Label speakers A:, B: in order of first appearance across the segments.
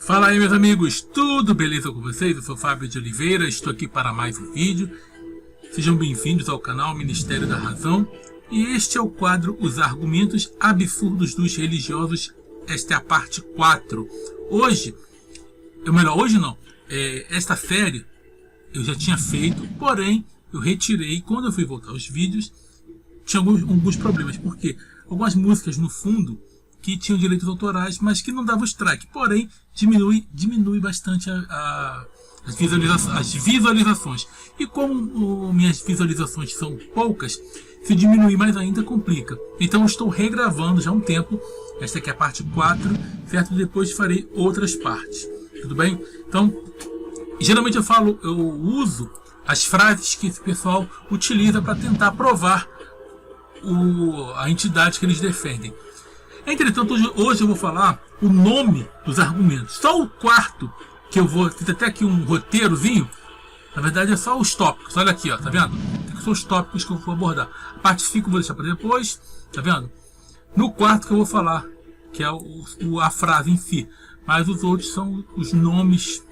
A: Fala aí, meus amigos, tudo beleza com vocês? Eu sou Fábio de Oliveira, estou aqui para mais um vídeo. Sejam bem-vindos ao canal Ministério da Razão. E este é o quadro Os Argumentos Absurdos dos Religiosos. Esta é a parte 4. Hoje não, esta série eu já tinha feito, porém eu retirei. Quando eu fui voltar aos vídeos, tinha alguns problemas, porque algumas músicas no fundo que tinham direitos autorais, mas que não davam strike, porém diminui bastante as visualizações. E como minhas visualizações são poucas, se diminuir mais ainda complica. Então eu estou regravando já há um tempo. Esta aqui é a parte 4, certo? Depois farei outras partes, tudo bem? Então, geralmente eu uso as frases que esse pessoal utiliza para tentar provar a entidade que eles defendem. Entretanto, hoje eu vou falar o nome dos argumentos. Só o quarto, que eu vou... Tem até aqui um roteirozinho. Na verdade é só os tópicos. Olha aqui, ó, tá vendo? Tem só os tópicos que eu vou abordar. A parte 5 eu vou deixar para depois, tá vendo? No quarto que eu vou falar, que é a frase em si. Mas os outros são os nomes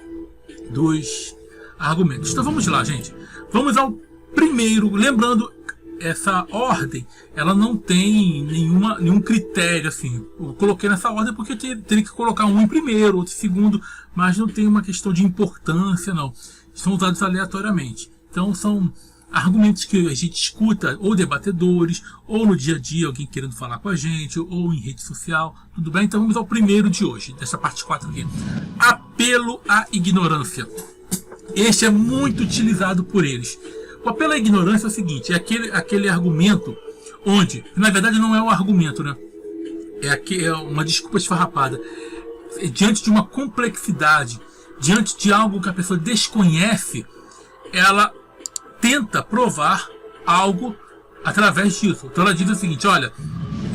A: dos argumentos. Então vamos lá, gente. Vamos ao primeiro. Lembrando, essa ordem, ela não tem nenhum critério, assim. Eu coloquei nessa ordem porque eu teria que colocar um em primeiro, outro em segundo, mas não tem uma questão de importância, não. São usados aleatoriamente. Então são argumentos que a gente escuta, ou debatedores, ou no dia a dia, alguém querendo falar com a gente, ou em rede social, tudo bem? Então vamos ao primeiro de hoje, dessa parte 4 aqui. Apelo à ignorância. Este é muito utilizado por eles. O apelo à ignorância é o seguinte, é aquele argumento onde, na verdade não é um argumento, né? É uma desculpa esfarrapada. Diante de uma complexidade, diante de algo que a pessoa desconhece, ela tenta provar algo através disso. Então ela diz o seguinte, olha,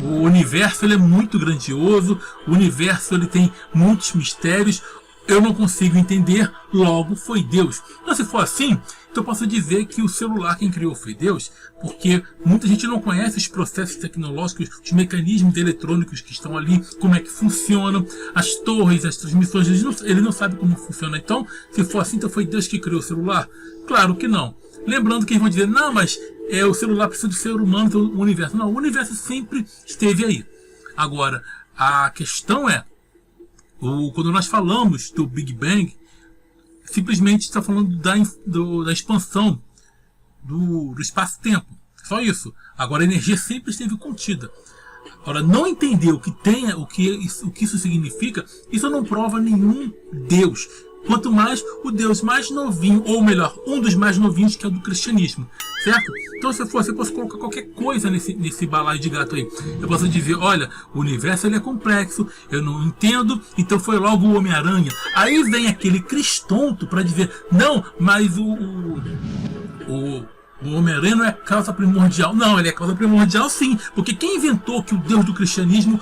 A: o universo ele é muito grandioso, o universo ele tem muitos mistérios, eu não consigo entender, logo foi Deus. Então, se for assim, então eu posso dizer que o celular quem criou foi Deus, porque muita gente não conhece os processos tecnológicos, os mecanismos eletrônicos que estão ali, como é que funcionam, as torres, as transmissões, ele não sabe como funciona. Então, se for assim, então foi Deus que criou o celular? Claro que não. Lembrando que eles vão dizer, não, mas o celular precisa do ser humano, então o universo. Não, o universo sempre esteve aí. Agora, a questão é, quando nós falamos do Big Bang, simplesmente está falando da expansão do espaço-tempo. Só isso. Agora a energia sempre esteve contida. Agora, não entender o que isso significa, isso não prova nenhum Deus. Quanto mais o Deus mais novinho, ou melhor, um dos mais novinhos, que é o do cristianismo, certo? Então, se eu posso colocar qualquer coisa nesse balaio de gato aí. Eu posso dizer, olha, o universo ele é complexo, eu não entendo, então foi logo o Homem-Aranha. Aí vem aquele cristonto para dizer, não, mas o Homem-Aranha não é causa primordial. Não, ele é causa primordial sim, porque quem inventou que o Deus do cristianismo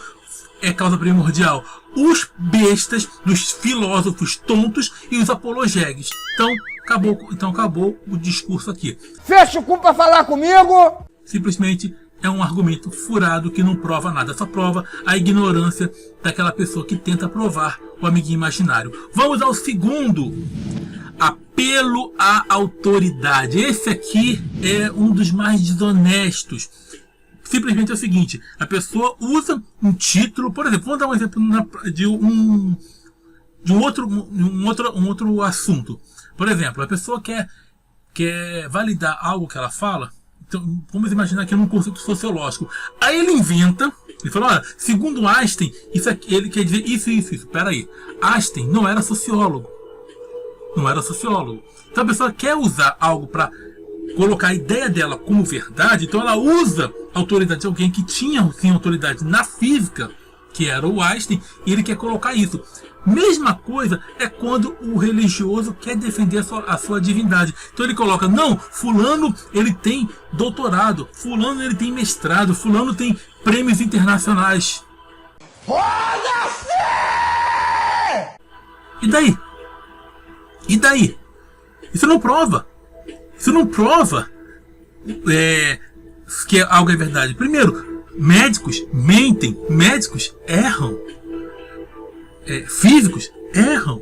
A: é causa primordial? Os bestas, dos filósofos tontos e os apologegues. Então acabou o discurso aqui.
B: Fecha o cu pra falar comigo!
A: Simplesmente é um argumento furado que não prova nada. Só prova a ignorância daquela pessoa que tenta provar o amiguinho imaginário. Vamos ao segundo. Apelo à autoridade. Esse aqui é um dos mais desonestos. Simplesmente é o seguinte, a pessoa usa um título, por exemplo, vamos dar um exemplo de um outro assunto. Por exemplo, a pessoa quer validar algo que ela fala, então vamos imaginar que é num conceito sociológico. Aí ele inventa, ele fala, olha, segundo Einstein, isso aqui, ele quer dizer isso. Peraí, Einstein não era sociólogo. Então a pessoa quer usar algo para colocar a ideia dela como verdade, então ela usa a autoridade de alguém que tinha sim autoridade na física, que era o Einstein, e ele quer colocar isso. Mesma coisa é quando o religioso quer defender a sua divindade. Então ele coloca, não, fulano ele tem doutorado, fulano ele tem mestrado, fulano tem prêmios internacionais.
B: Foda-se!
A: E daí? Isso não prova que algo é verdade. Primeiro, médicos mentem, médicos erram. Físicos erram.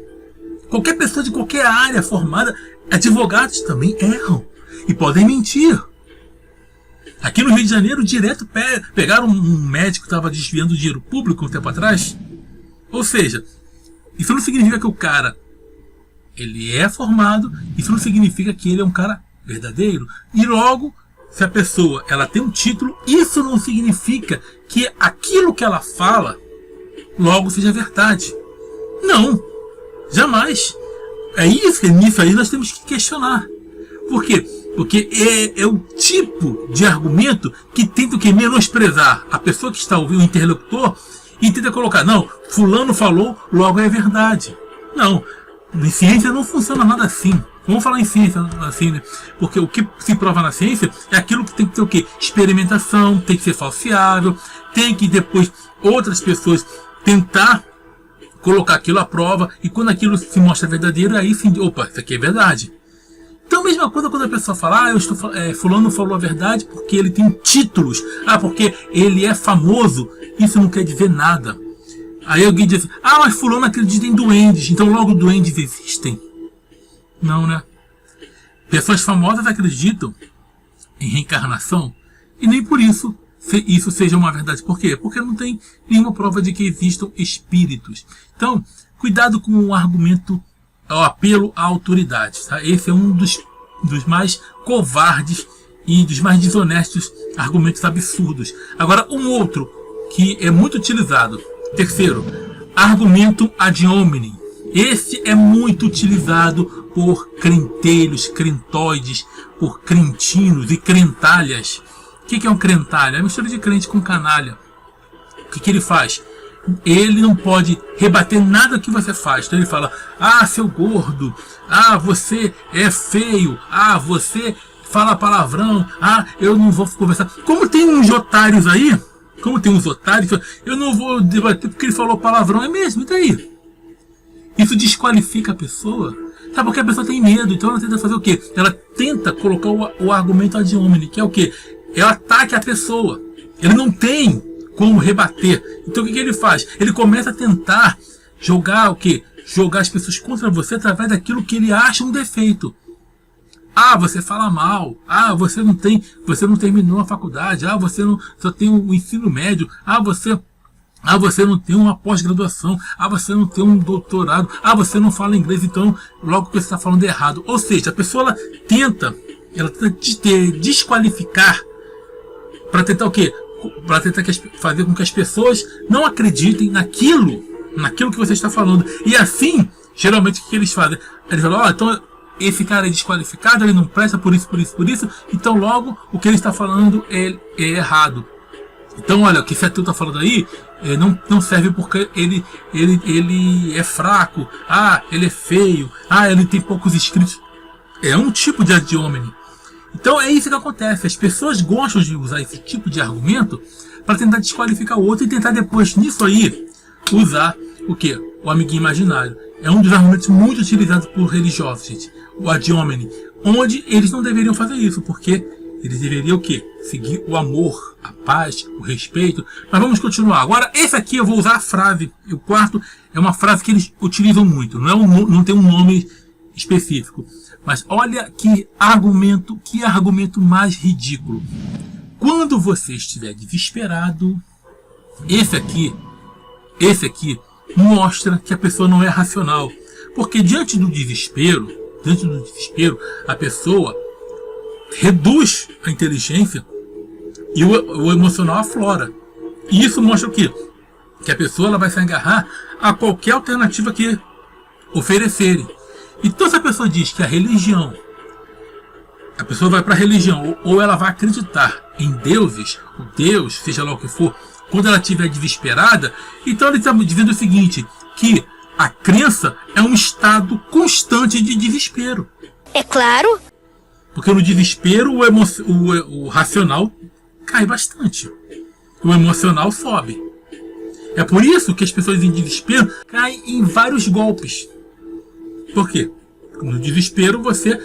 A: Qualquer pessoa de qualquer área formada, advogados também erram e podem mentir. Aqui no Rio de Janeiro, direto pegaram um médico que estava desviando dinheiro público um tempo atrás. Ou seja, isso não significa que o cara ele é formado, isso não significa que ele é um cara verdadeiro. E logo, se a pessoa ela tem um título, isso não significa que aquilo que ela fala logo seja verdade. Não, jamais. Nisso aí nós temos que questionar. Por quê? Porque é o tipo de argumento que tenta o quê? Menosprezar a pessoa que está ouvindo, o interlocutor, e tenta colocar, não, fulano falou, logo é verdade. Não, em ciência não funciona nada assim. Vamos falar em ciência assim, né? Porque o que se prova na ciência é aquilo que tem que ter o quê? Experimentação, tem que ser falseável, tem que depois outras pessoas tentar colocar aquilo à prova, e quando aquilo se mostra verdadeiro, aí sim, opa, isso aqui é verdade. Então, a mesma coisa quando a pessoa fala, fulano falou a verdade porque ele tem títulos, porque ele é famoso, isso não quer dizer nada. Aí alguém diz assim, mas fulano acredita em duendes, então logo duendes existem? Não, né? Pessoas famosas acreditam em reencarnação e nem por isso seja uma verdade. Por quê? Porque não tem nenhuma prova de que existam espíritos. Então, cuidado com o argumento, o apelo à autoridade. Tá? Esse é um dos mais covardes e dos mais desonestos argumentos absurdos. Agora, um outro que é muito utilizado. Terceiro, argumento ad hominem. Esse é muito utilizado por crentelhos, crentoides, por crentinos e crentalhas. O que é um crentalha? É uma mistura de crente com canalha. O que ele faz? Ele não pode rebater nada que você faz. Então ele fala, seu gordo, você é feio, você fala palavrão, eu não vou conversar. Como tem uns otários aí, eu não vou debater porque ele falou palavrão, é mesmo, e daí? Isso desqualifica a pessoa. Sabe, porque a pessoa tem medo, então ela tenta fazer o quê? Ela tenta colocar o argumento ad hominem, que é o quê? É o ataque à pessoa. Ele não tem como rebater. Então o que ele faz? Ele começa a tentar jogar o quê? Jogar as pessoas contra você através daquilo que ele acha um defeito. Você fala mal. Você não terminou a faculdade. Você não só tem o ensino médio. Você não tem uma pós-graduação. Você não tem um doutorado. Você não fala inglês, então logo que você está falando errado. Ou seja, a pessoa ela tenta desqualificar para tentar o quê? Para tentar fazer com que as pessoas não acreditem naquilo que você está falando. E assim, geralmente o que eles fazem? Eles falam, então esse cara é desqualificado, ele não presta por isso, então logo o que ele está falando é errado. Então olha, o que Fetu está falando aí não serve porque ele é fraco, ele é feio, ele tem poucos inscritos. É um tipo de ad hominem. Então é isso que acontece, as pessoas gostam de usar esse tipo de argumento para tentar desqualificar o outro e tentar depois nisso aí usar o quê? O amiguinho imaginário. É um dos argumentos muito utilizados por religiosos, gente. O ad hominem, onde eles não deveriam fazer isso, porque eles deveriam o quê? Seguir o amor, a paz, o respeito. Mas vamos continuar. Agora, esse aqui eu vou usar a frase. O quarto é uma frase que eles utilizam muito. Não tem um nome específico. Mas olha que argumento mais ridículo. Quando você estiver desesperado, esse aqui mostra que a pessoa não é racional. Porque diante do desespero, a pessoa reduz a inteligência e o emocional aflora. E isso mostra o quê? Que a pessoa ela vai se agarrar a qualquer alternativa que oferecerem. Então se a pessoa diz que a pessoa vai para a religião, ou ela vai acreditar em deuses, o Deus, seja lá o que for, quando ela estiver desesperada, então ele está dizendo o seguinte, que a crença é um estado constante de desespero.
C: É claro.
A: Porque no desespero o racional cai bastante. O emocional sobe. É por isso que as pessoas em desespero caem em vários golpes. Por quê? No desespero você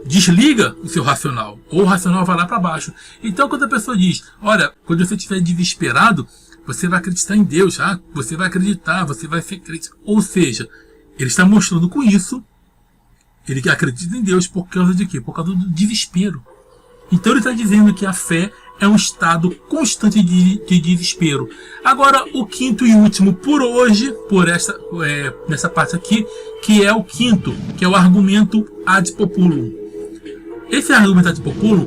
A: desliga o seu racional, ou o racional vai lá para baixo. Então quando a pessoa diz, olha, quando você estiver desesperado, você vai acreditar em Deus, você vai acreditar, você vai ser crente. Ou seja, ele está mostrando com isso, ele acredita em Deus por causa de quê? Por causa do desespero. Então ele está dizendo que a fé é um estado constante de desespero. Agora, o quinto e último por hoje, nessa parte aqui, que é o quinto, que é o argumento ad populum. Esse argumento ad populum,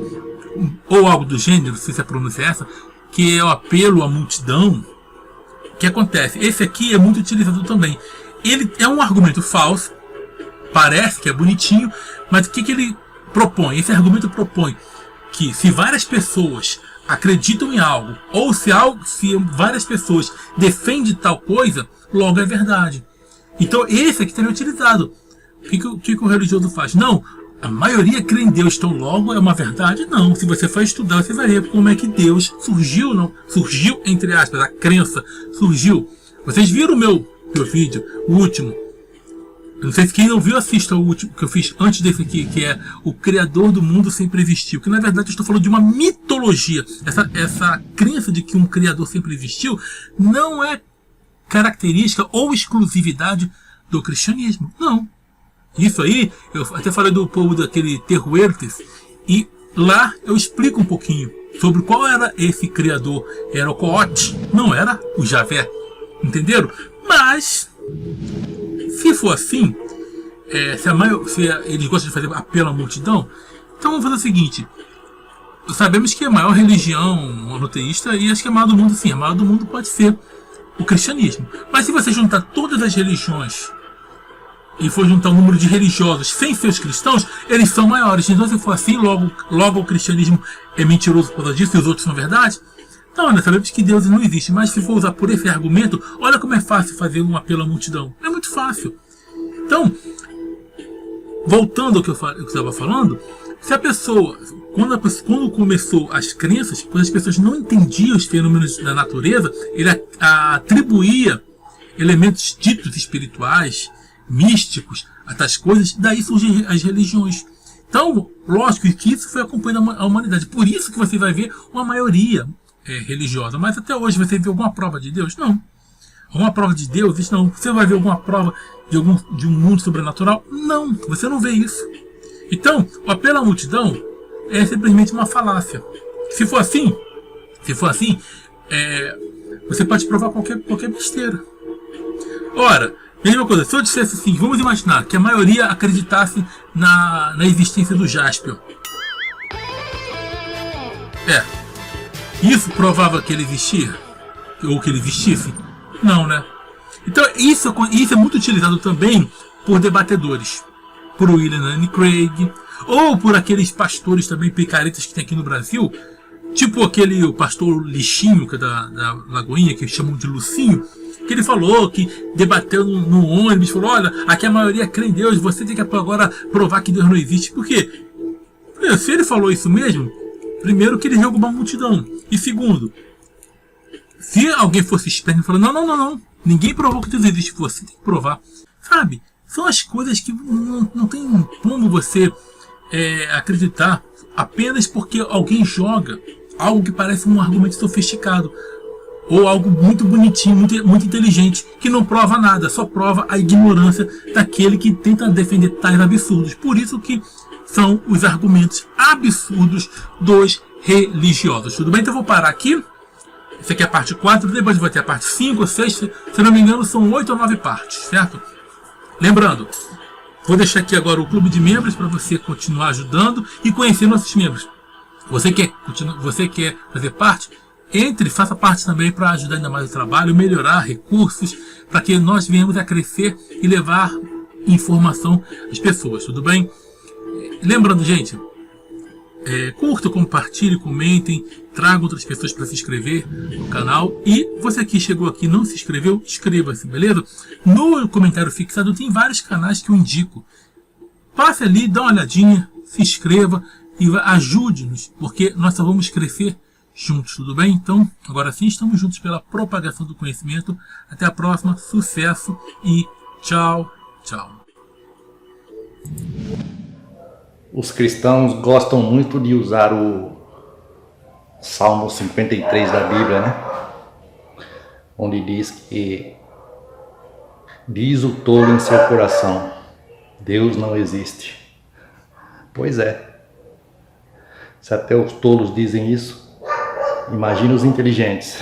A: ou algo do gênero, se a pronúncia é essa, que é o apelo à multidão, o que acontece? Esse aqui é muito utilizado também. Ele é um argumento falso, parece que é bonitinho, mas o que ele propõe? Esse argumento propõe que se várias pessoas acreditam em algo, ou se várias pessoas defendem tal coisa, logo é verdade. Então esse aqui também é utilizado. O que o religioso faz? Não, a maioria crê em Deus, então logo é uma verdade? Não. Se você for estudar, você vai ver como é que Deus surgiu, não? Surgiu, entre aspas, a crença surgiu. Vocês viram o meu vídeo, o último. Eu não sei se quem não viu, assista o último que eu fiz antes desse aqui, que é o Criador do Mundo Sempre Existiu. Que na verdade eu estou falando de uma mitologia. Essa crença de que um Criador sempre existiu não é característica ou exclusividade do cristianismo. Não. Isso aí, eu até falei do povo daquele Tehueltes, e lá eu explico um pouquinho sobre qual era esse Criador. Era o Coot, não era o Javé. Entenderam? Mas se for assim, se eles gostam de fazer apelo à multidão, então vamos fazer o seguinte. Sabemos que a maior religião monoteísta, e acho que a maior do mundo, sim, a maior do mundo pode ser o cristianismo. Mas se você juntar todas as religiões e for juntar o número de religiosos sem ser os cristãos, eles são maiores. Então se for assim, logo o cristianismo é mentiroso por causa disso e os outros são verdade? Não, nós sabemos que Deus não existe, mas se for usar por esse argumento, olha como é fácil fazer um apelo à multidão. É muito fácil. Então, voltando ao que eu estava falando, se a pessoa, quando começou as crenças, quando as pessoas não entendiam os fenômenos da natureza, ele atribuía elementos ditos espirituais, místicos, a tais coisas, daí surgem as religiões. Então, lógico que isso foi acompanhando a humanidade. Por isso que você vai ver uma maioria religiosa. Mas até hoje você vê alguma prova de Deus? Não. Alguma prova de Deus? Isso não. Você vai ver alguma prova de um mundo sobrenatural? Não. Você não vê isso. Então, o apelo à multidão é simplesmente uma falácia. Se for assim, você pode provar qualquer besteira. Ora, mesma coisa, se eu dissesse assim, vamos imaginar que a maioria acreditasse na existência do Jaspion. Isso provava que ele existia? Ou que ele existisse? Não, né? Então isso é muito utilizado também por debatedores. Por William Lane Craig, ou por aqueles pastores também picaretas que tem aqui no Brasil, tipo o pastor Lixinho, que é da Lagoinha, que chamam de Lucinho, que ele falou, que debateu no ônibus, falou, olha, aqui a maioria crê em Deus, você tem que agora provar que Deus não existe. Por quê? Se ele falou isso mesmo, primeiro que ele jogou uma multidão, e segundo, se alguém fosse esperto e falou, não, ninguém provou que Deus existe, você tem que provar, sabe? São as coisas que não tem como você acreditar apenas porque alguém joga algo que parece um argumento sofisticado. Ou algo muito bonitinho, muito inteligente, que não prova nada, só prova a ignorância daquele que tenta defender tais absurdos. Por isso que são os argumentos absurdos dos religiosos. Tudo bem? Então eu vou parar aqui. Essa aqui é a parte 4, depois vai ter a parte 5 ou 6, se não me engano são 8 ou 9 partes, certo? Lembrando, vou deixar aqui agora o clube de membros para você continuar ajudando e conhecer nossos membros. Você quer fazer parte? Entre, faça parte também para ajudar ainda mais o trabalho, melhorar recursos, para que nós venhamos a crescer e levar informação às pessoas, tudo bem? Lembrando, gente, curtam, compartilhem, comentem, tragam outras pessoas para se inscrever no canal. E você que chegou aqui e não se inscreveu, inscreva-se, beleza? No comentário fixado tem vários canais que eu indico. Passe ali, dá uma olhadinha, se inscreva e ajude-nos, porque nós só vamos crescer juntos, tudo bem? Então, agora sim, estamos juntos pela propagação do conhecimento. Até a próxima, sucesso e tchau, tchau.
C: Os cristãos gostam muito de usar o Salmo 53 da Bíblia, né? onde diz que diz o tolo em seu coração: Deus não existe. Pois é. Se até os tolos dizem isso, imagina os inteligentes.